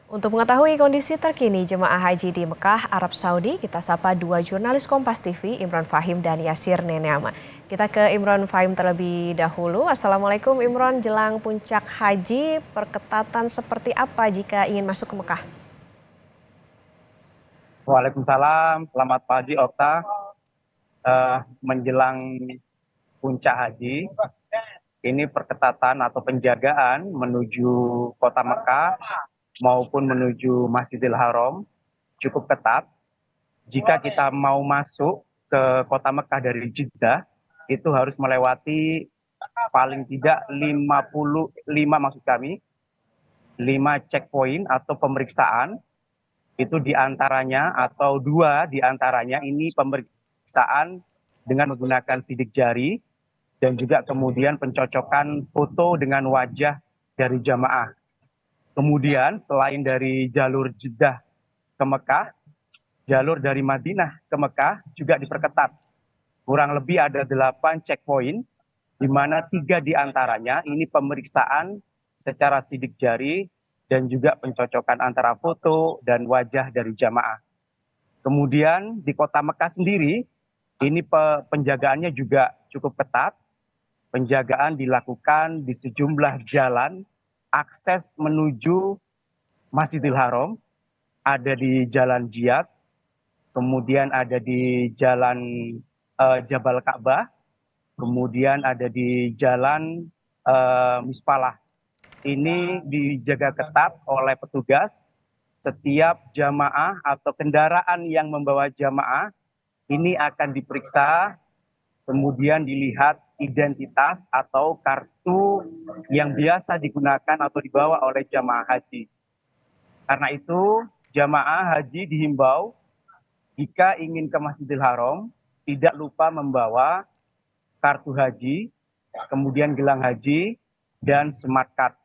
Untuk mengetahui kondisi terkini jemaah haji di Mekah, Arab Saudi, kita sapa dua jurnalis Kompas TV, Imron Fahim dan Yasir Neneama. Kita ke Imron Fahim terlebih dahulu. Assalamualaikum Imron, jelang puncak haji, perketatan seperti apa jika ingin masuk ke Mekah? Waalaikumsalam, selamat pagi Okta. Menjelang puncak haji, ini perketatan atau penjagaan menuju kota Mekah maupun menuju Masjidil Haram cukup ketat. Jika kita mau masuk ke kota Mekah dari Jeddah, itu harus melewati paling tidak 55, maksud kami, 5 checkpoint atau pemeriksaan. Itu diantaranya atau 2 diantaranya ini pemeriksaan dengan menggunakan sidik jari dan juga kemudian pencocokan foto dengan wajah dari jamaah. Kemudian selain dari jalur Jeddah ke Mekah, jalur dari Madinah ke Mekah juga diperketat. Kurang lebih ada 8 checkpoint, di mana 3 diantaranya ini pemeriksaan secara sidik jari dan juga pencocokan antara foto dan wajah dari jamaah. Kemudian di kota Mekah sendiri, ini penjagaannya juga cukup ketat. Penjagaan dilakukan di sejumlah jalan akses menuju Masjidil Haram, ada di Jalan Jiyad, kemudian ada di Jalan Jabal Ka'bah, kemudian ada di Jalan Mispalah. Ini dijaga ketat oleh petugas. Setiap jamaah atau kendaraan yang membawa jamaah ini akan diperiksa, kemudian dilihat identitas atau kartu yang biasa digunakan atau dibawa oleh jamaah haji. Karena itu, jamaah haji dihimbau jika ingin ke Masjidil Haram, tidak lupa membawa kartu haji, kemudian gelang haji, dan smart card.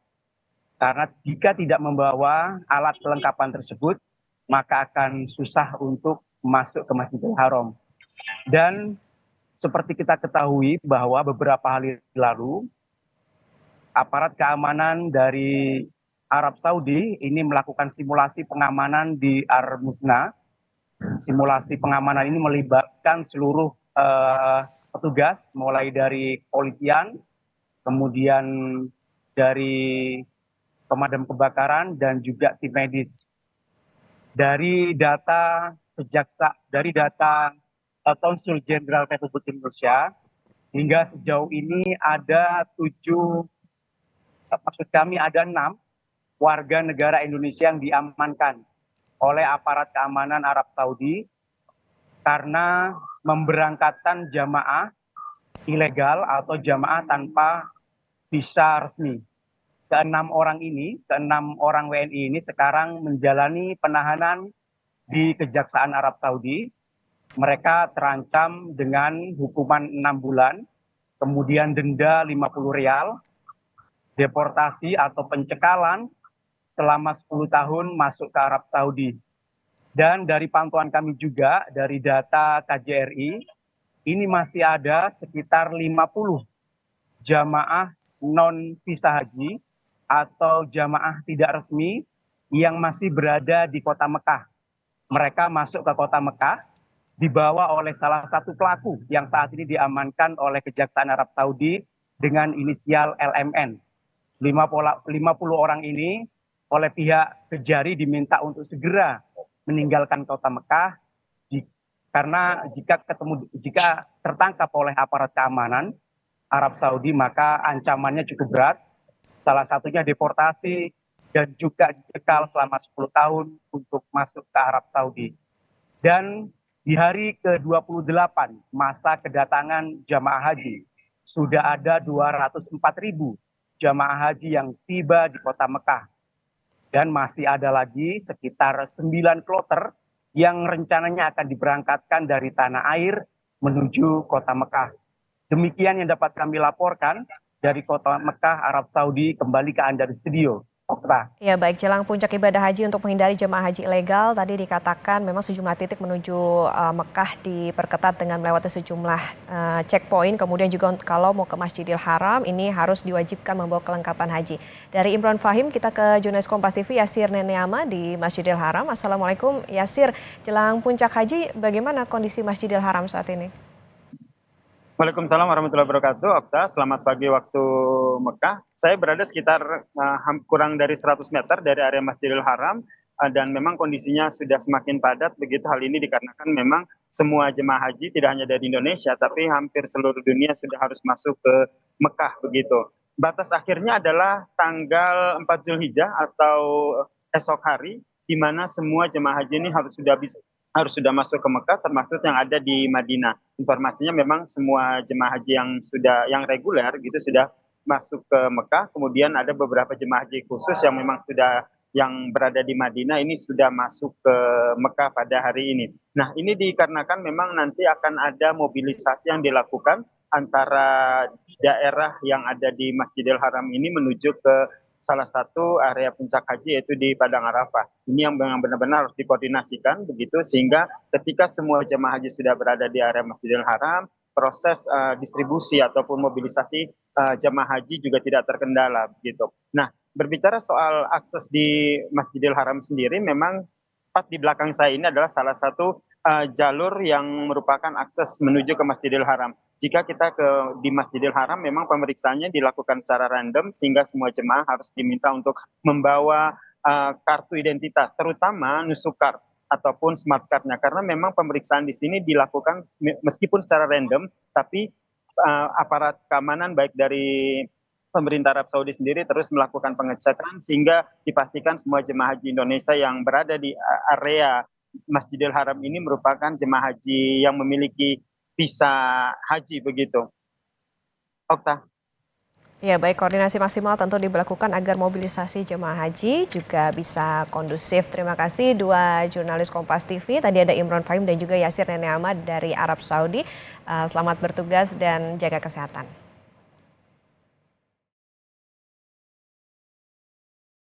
Karena jika tidak membawa alat kelengkapan tersebut, maka akan susah untuk masuk ke Masjidil Haram. Dan seperti kita ketahui bahwa beberapa hari lalu, aparat keamanan dari Arab Saudi ini melakukan simulasi pengamanan di Ar-Musna. Simulasi pengamanan ini melibatkan seluruh petugas, mulai dari kepolisian, kemudian dari pemadam kebakaran, dan juga tim medis. Dari data Konsul Jenderal Republik Indonesia, hingga sejauh ini ada 6 warga negara Indonesia yang diamankan oleh aparat keamanan Arab Saudi karena memberangkatkan jamaah ilegal atau jamaah tanpa visa resmi. Keenam orang WNI ini sekarang menjalani penahanan di Kejaksaan Arab Saudi. Mereka terancam dengan hukuman 6 bulan, kemudian denda 50 rial, deportasi atau pencekalan selama 10 tahun masuk ke Arab Saudi. Dan dari pantauan kami juga, dari data KJRI, ini masih ada sekitar 50 jamaah non-visa haji atau jamaah tidak resmi yang masih berada di kota Mekah. Mereka masuk ke kota Mekah dibawa oleh salah satu pelaku yang saat ini diamankan oleh Kejaksaan Arab Saudi dengan inisial LMN. 50 orang ini oleh pihak Kejari diminta untuk segera meninggalkan kota Mekah karena jika tertangkap oleh aparat keamanan Arab Saudi maka ancamannya cukup berat, salah satunya deportasi dan juga dicekal selama 10 tahun untuk masuk ke Arab Saudi. Dan di hari ke-28 masa kedatangan jamaah haji, sudah ada 204.000 jamaah haji yang tiba di kota Mekah. Dan masih ada lagi sekitar 9 kloter yang rencananya akan diberangkatkan dari tanah air menuju kota Mekah. Demikian yang dapat kami laporkan dari kota Mekah, Arab Saudi. Kembali ke Anda di studio. Okta. Ya baik, jelang puncak ibadah haji untuk menghindari jemaah haji ilegal, tadi dikatakan memang sejumlah titik menuju Mekah diperketat dengan melewati sejumlah checkpoint, kemudian juga kalau mau ke Masjidil Haram ini harus diwajibkan membawa kelengkapan haji. Dari Imron Fahim kita ke jurnalis Kompas TV Yasir Neneama di Masjidil Haram. Assalamualaikum Yasir, jelang puncak haji bagaimana kondisi Masjidil Haram saat ini? Waalaikumsalam warahmatullahi wabarakatuh. Okta, selamat pagi waktu Mekah. Saya berada sekitar kurang dari 100 meter dari area Masjidil Haram dan memang kondisinya sudah semakin padat. Begitu hal ini dikarenakan memang semua jemaah haji tidak hanya dari Indonesia tapi hampir seluruh dunia sudah harus masuk ke Mekah begitu. Batas akhirnya adalah tanggal 4 Zulhijjah atau esok hari di mana semua jemaah haji ini harus sudah masuk ke Mekah termasuk yang ada di Madinah. Informasinya memang semua jemaah haji yang reguler gitu sudah masuk ke Mekah, kemudian ada beberapa jemaah haji khusus yang berada di Madinah ini sudah masuk ke Mekah pada hari ini. Nah, ini dikarenakan memang nanti akan ada mobilisasi yang dilakukan antara daerah yang ada di Masjidil Haram ini menuju ke salah satu area puncak haji yaitu di Padang Arafah. Ini yang benar-benar harus dikoordinasikan begitu sehingga ketika semua jemaah haji sudah berada di area Masjidil Haram, proses distribusi ataupun mobilisasi jemaah haji juga tidak terkendala begitu. Nah, berbicara soal akses di Masjidil Haram sendiri, memang tepat di belakang saya ini adalah salah satu jalur yang merupakan akses menuju ke Masjidil Haram. Jika kita di Masjidil Haram memang pemeriksaannya dilakukan secara random sehingga semua jemaah harus diminta untuk membawa kartu identitas, terutama nusukar ataupun smart card-nya, karena memang pemeriksaan di sini dilakukan meskipun secara random, tapi aparat keamanan baik dari pemerintah Arab Saudi sendiri terus melakukan pengecekan sehingga dipastikan semua jemaah haji Indonesia yang berada di area Masjidil Haram ini merupakan jemaah haji yang memiliki visa haji begitu. Okta. Ya baik, koordinasi maksimal tentu diberlakukan agar mobilisasi jemaah haji juga bisa kondusif. Terima kasih dua jurnalis Kompas TV. Tadi ada Imron Fahim dan juga Yasir Neneama dari Arab Saudi. Selamat bertugas dan jaga kesehatan.